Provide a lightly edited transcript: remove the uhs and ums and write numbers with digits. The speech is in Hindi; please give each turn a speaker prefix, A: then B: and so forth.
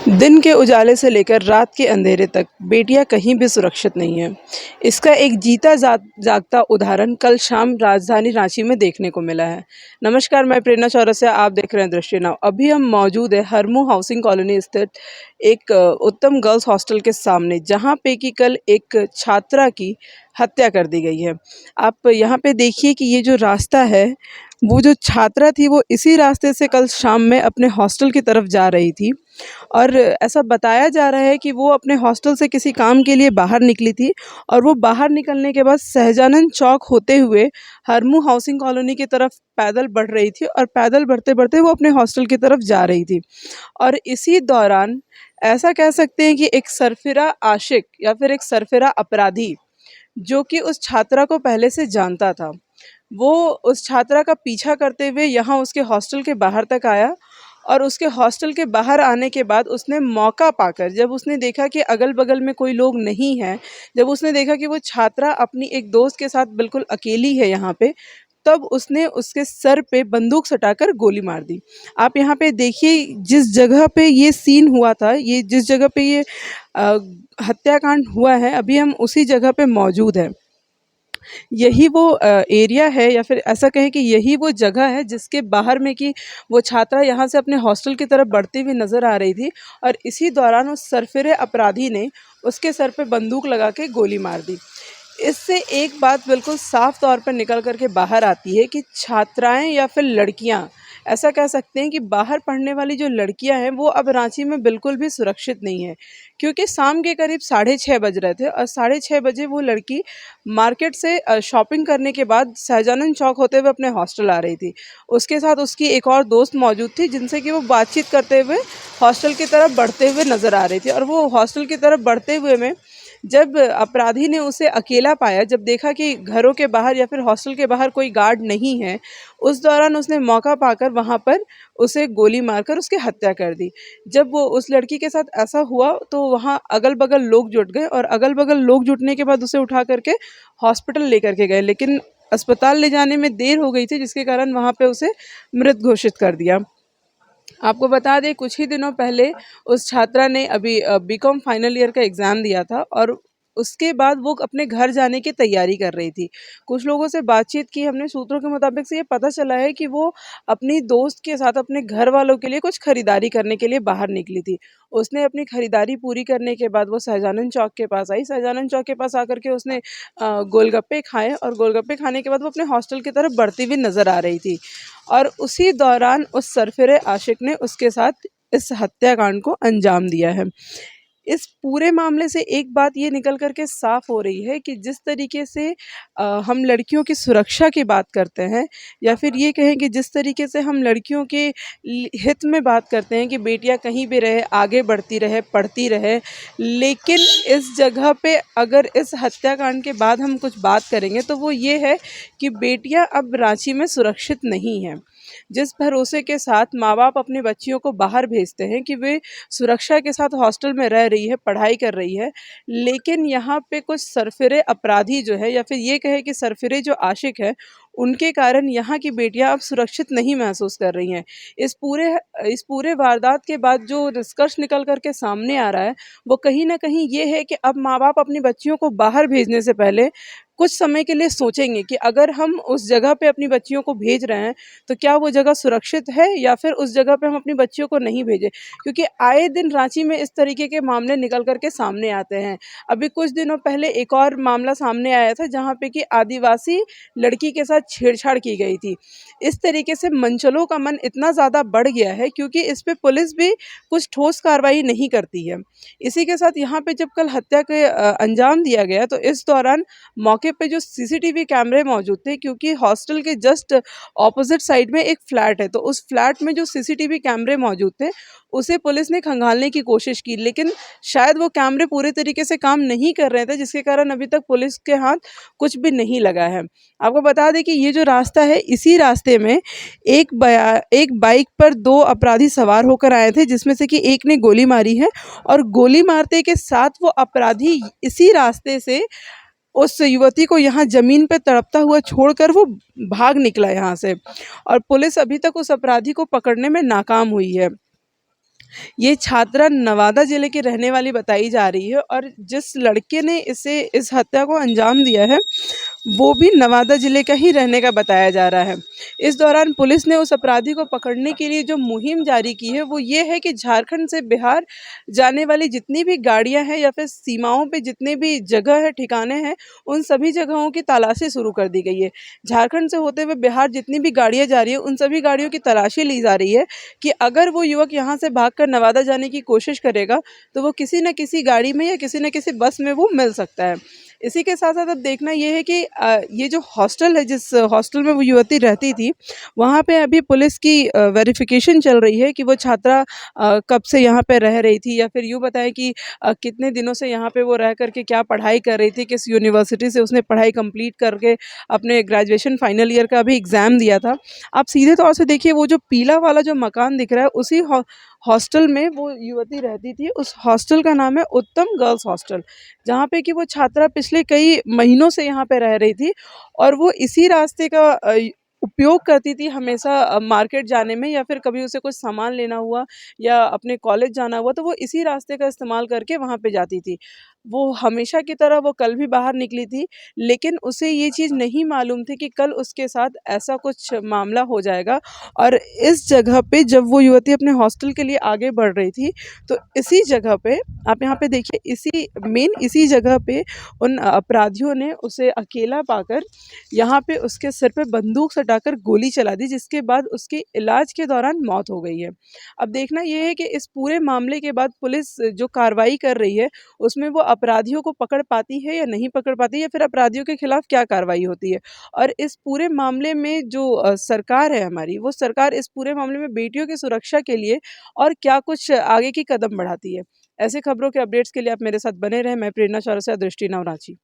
A: दिन के उजाले से लेकर रात के अंधेरे तक बेटियां कहीं भी सुरक्षित नहीं हैं। इसका एक जीता जागता उदाहरण कल शाम राजधानी रांची में देखने को मिला है। नमस्कार, मैं प्रेरणा चौरसिया, आप देख रहे हैं दृष्टि नाउ। अभी हम मौजूद है हरमू हाउसिंग कॉलोनी स्थित एक उत्तम गर्ल्स हॉस्टल के सामने, जहां पे कि कल एक छात्रा की हत्या कर दी गई है। आप यहाँ पे देखिए कि ये जो रास्ता है, वो जो छात्रा थी वो इसी रास्ते से कल शाम में अपने हॉस्टल की तरफ जा रही थी। और ऐसा बताया जा रहा है कि वो अपने हॉस्टल से किसी काम के लिए बाहर निकली थी, और वो बाहर निकलने के बाद सहजानंद चौक होते हुए हरमू हाउसिंग कॉलोनी की तरफ पैदल बढ़ रही थी, और पैदल बढ़ते बढ़ते वो अपने हॉस्टल की तरफ जा रही थी। और इसी दौरान ऐसा कह सकते हैं कि एक सरफिरा आशिक या फिर एक सरफिरा अपराधी, जो कि उस छात्रा को पहले से जानता था, वो उस छात्रा का पीछा करते हुए यहाँ उसके हॉस्टल के बाहर तक आया। और उसके हॉस्टल के बाहर आने के बाद उसने मौका पाकर, जब उसने देखा कि अगल-बगल में कोई लोग नहीं हैं, जब उसने देखा कि वो छात्रा अपनी एक दोस्त के साथ बिल्कुल अकेली है यहाँ पे, तब उसने उसके सर पे बंदूक सटाकर गोली मार दी। आप यहाँ पे देखिए, जिस जगह पे ये सीन हुआ था, ये जिस जगह पे ये अ, हत्याकांड हुआ है, अभी हम उसी जगह पे मौजूद हैं। यही वो एरिया है, या फिर ऐसा कहें कि यही वो जगह है जिसके बाहर में कि वो छात्रा यहाँ से अपने हॉस्टल की तरफ बढ़ती हुई नज़र आ रही थी, और इसी दौरान उस सरफिरे अपराधी ने उसके सर पे बंदूक लगा के गोली मार दी। इससे एक बात बिल्कुल साफ तौर पर निकल कर के बाहर आती है कि छात्राएं या फिर लड़कियां, ऐसा कह सकते हैं कि बाहर पढ़ने वाली जो लड़कियां हैं वो अब रांची में बिल्कुल भी सुरक्षित नहीं है। क्योंकि शाम के करीब 6:30 बज रहे थे, और 6:30 बजे वो लड़की मार्केट से शॉपिंग करने के बाद सहजानंद चौक होते हुए अपने हॉस्टल आ रही थी। उसके साथ उसकी एक और दोस्त मौजूद थी, जिनसे कि वो बातचीत करते हुए हॉस्टल की तरफ बढ़ते हुए नज़र आ रही थी। और वो हॉस्टल की तरफ बढ़ते हुए में जब अपराधी ने उसे अकेला पाया, जब देखा कि घरों के बाहर या फिर हॉस्टल के बाहर कोई गार्ड नहीं है, उस दौरान उसने मौका पाकर वहाँ पर उसे गोली मारकर उसकी हत्या कर दी। जब वो उस लड़की के साथ ऐसा हुआ, तो वहाँ अगल-बगल लोग जुट गए, और अगल-बगल लोग जुटने के बाद उसे उठा करके हॉस्पिटल लेकर के गए, लेकिन अस्पताल ले जाने में देर हो गई थी, जिसके कारण वहाँ पे उसे मृत घोषित कर दिया। आपको बता दें, कुछ ही दिनों पहले उस छात्रा ने अभी बीकॉम फाइनल ईयर का एग्ज़ाम दिया था, और उसके बाद वो अपने घर जाने की तैयारी कर रही थी। कुछ लोगों से बातचीत की हमने, सूत्रों के मुताबिक से ये पता चला है कि वो अपनी दोस्त के साथ अपने घर वालों के लिए कुछ खरीदारी करने के लिए बाहर निकली थी। उसने अपनी खरीदारी पूरी करने के बाद वो सहजानंद चौक के पास आई। सहजानंद चौक के पास आकर के उसने गोलगप्पे खाए, और गोलगप्पे खाने के बाद वो अपने हॉस्टल की तरफ बढ़ती हुई नज़र आ रही थी। और उसी दौरान उस सरफिरे आशिक ने उसके साथ इस हत्याकांड को अंजाम दिया है। इस पूरे मामले से एक बात ये निकल कर के साफ हो रही है कि जिस तरीके से हम लड़कियों की सुरक्षा की बात करते हैं, या फिर ये कहें कि जिस तरीके से हम लड़कियों के हित में बात करते हैं कि बेटियां कहीं भी रहे, आगे बढ़ती रहे, पढ़ती रहे, लेकिन इस जगह पे अगर इस हत्याकांड के बाद हम कुछ बात करेंगे, तो वो ये है कि बेटियां अब रांची में सुरक्षित नहीं हैं। जिस भरोसे के साथ माँ बाप अपने बच्चियों को बाहर भेजते हैं कि वे सुरक्षा के साथ हॉस्टल में रह रही है, पढ़ाई कर रही है, लेकिन यहाँ पे कुछ सरफिरे अपराधी जो है, या फिर ये कहे कि सरफिरे जो आशिक है, उनके कारण यहाँ की बेटियां अब सुरक्षित नहीं महसूस कर रही हैं। इस पूरे वारदात के बाद जो निष्कर्ष निकल कर के सामने आ रहा है, वो कहीं न कहीं ये है कि अब माँ बाप अपनी बच्चियों को बाहर भेजने से पहले कुछ समय के लिए सोचेंगे कि अगर हम उस जगह पे अपनी बच्चियों को भेज रहे हैं, तो क्या वो जगह सुरक्षित है, या फिर उस जगह पे हम अपनी बच्चियों को नहीं भेजें। क्योंकि आए दिन रांची में इस तरीके के मामले निकल कर के सामने आते हैं। अभी कुछ दिनों पहले एक और मामला सामने आया था, जहाँ पे कि आदिवासी लड़की के साथ छेड़छाड़ की गई थी। इस तरीके से मनचलों का मन इतना ज़्यादा बढ़ गया है, क्योंकि इस पे पुलिस भी कुछ ठोस कार्रवाई नहीं करती है। इसी के साथ यहाँ पे जब कल हत्या के अंजाम दिया गया, तो इस दौरान मौके पे जो सीसीटीवी कैमरे मौजूद थे, क्योंकि हॉस्टल के जस्ट ऑपोजिट साइड में एक फ्लैट है, तो उस फ्लैट में जो सीसीटीवी कैमरे मौजूद थे, उसे पुलिस ने खंगालने की कोशिश की, लेकिन शायद वो कैमरे पूरे तरीके से काम नहीं कर रहे थे, जिसके कारण अभी तक पुलिस के हाथ कुछ भी नहीं लगा है। आपको बता दें कि ये जो रास्ता है, इसी रास्ते में एक बाइक पर दो अपराधी सवार होकर आए थे, जिसमें से कि एक ने गोली मारी है, और गोली मारते के साथ वो अपराधी इसी रास्ते से उस युवती को यहाँ ज़मीन पे तड़पता हुआ छोड़कर वो भाग निकला यहाँ से, और पुलिस अभी तक उस अपराधी को पकड़ने में नाकाम हुई है। ये छात्रा नवादा ज़िले की रहने वाली बताई जा रही है और जिस लड़के ने इस हत्या को अंजाम दिया है, वो भी नवादा ज़िले का ही रहने का बताया जा रहा है। इस दौरान पुलिस ने उस अपराधी को पकड़ने के लिए जो मुहिम जारी की है, वो ये है कि झारखंड से बिहार जाने वाली जितनी भी गाड़ियाँ हैं या फिर सीमाओं पे जितने भी जगह है, ठिकाने हैं, उन सभी जगहों की तलाशी शुरू कर दी गई है। झारखंड से होते हुए बिहार जितनी भी गाड़ियाँ जा रही हैं, उन सभी गाड़ियों की तलाशी ली जा रही है कि अगर वो युवक यहाँ से भागकर नवादा जाने की कोशिश करेगा, तो वो किसी न किसी गाड़ी में या किसी न किसी बस में वो मिल सकता है। इसी के साथ-साथ अब देखना ये है कि ये जो हॉस्टल है, जिस हॉस्टल में वो युवती रहती थी, वहाँ पे अभी पुलिस की वेरिफ़िकेशन चल रही है कि वो छात्रा कब से यहाँ पे रह रही थी या फिर यूँ बताएँ कि कितने दिनों से यहाँ पे वो रह कर के क्या पढ़ाई कर रही थी, किस यूनिवर्सिटी से उसने पढ़ाई कंप्लीट करके अपने ग्रेजुएशन फाइनल ईयर का अभी एग्ज़ाम दिया था। आप सीधे तौर से देखिए, वो जो पीला वाला जो मकान दिख रहा है, उसी हॉस्टल में वो युवती रहती थी। उस हॉस्टल का नाम है उत्तम गर्ल्स हॉस्टल, जहाँ पे कि वो छात्रा पिछले कई महीनों से यहाँ पे रह रही थी और वो इसी रास्ते का उपयोग करती थी हमेशा मार्केट जाने में या फिर कभी उसे कुछ सामान लेना हुआ या अपने कॉलेज जाना हुआ, तो वो इसी रास्ते का इस्तेमाल करके वहाँ पे जाती थी। वो हमेशा की तरह वो कल भी बाहर निकली थी, लेकिन उसे ये चीज़ नहीं मालूम थी कि कल उसके साथ ऐसा कुछ मामला हो जाएगा और इस जगह पे जब वो युवती अपने हॉस्टल के लिए आगे बढ़ रही थी, तो इसी जगह पे आप यहाँ पे देखिए, इसी जगह पे उन अपराधियों ने उसे अकेला पाकर यहाँ पे उसके सिर पे बंदूक सटाकर गोली चला दी, जिसके बाद उसके इलाज के दौरान मौत हो गई है। अब देखना ये है कि इस पूरे मामले के बाद पुलिस जो कार्रवाई कर रही है, उसमें वो अपराधियों को पकड़ पाती है या नहीं पकड़ पाती है या फिर अपराधियों के खिलाफ क्या कार्रवाई होती है। और इस पूरे मामले में जो सरकार है हमारी, वो सरकार इस पूरे मामले में बेटियों की सुरक्षा के लिए और क्या कुछ आगे की कदम बढ़ाती है। ऐसे खबरों के अपडेट्स के लिए आप मेरे साथ बने रहें। मैं प्रेरणा चौरसिया, दृष्टि नव रांची।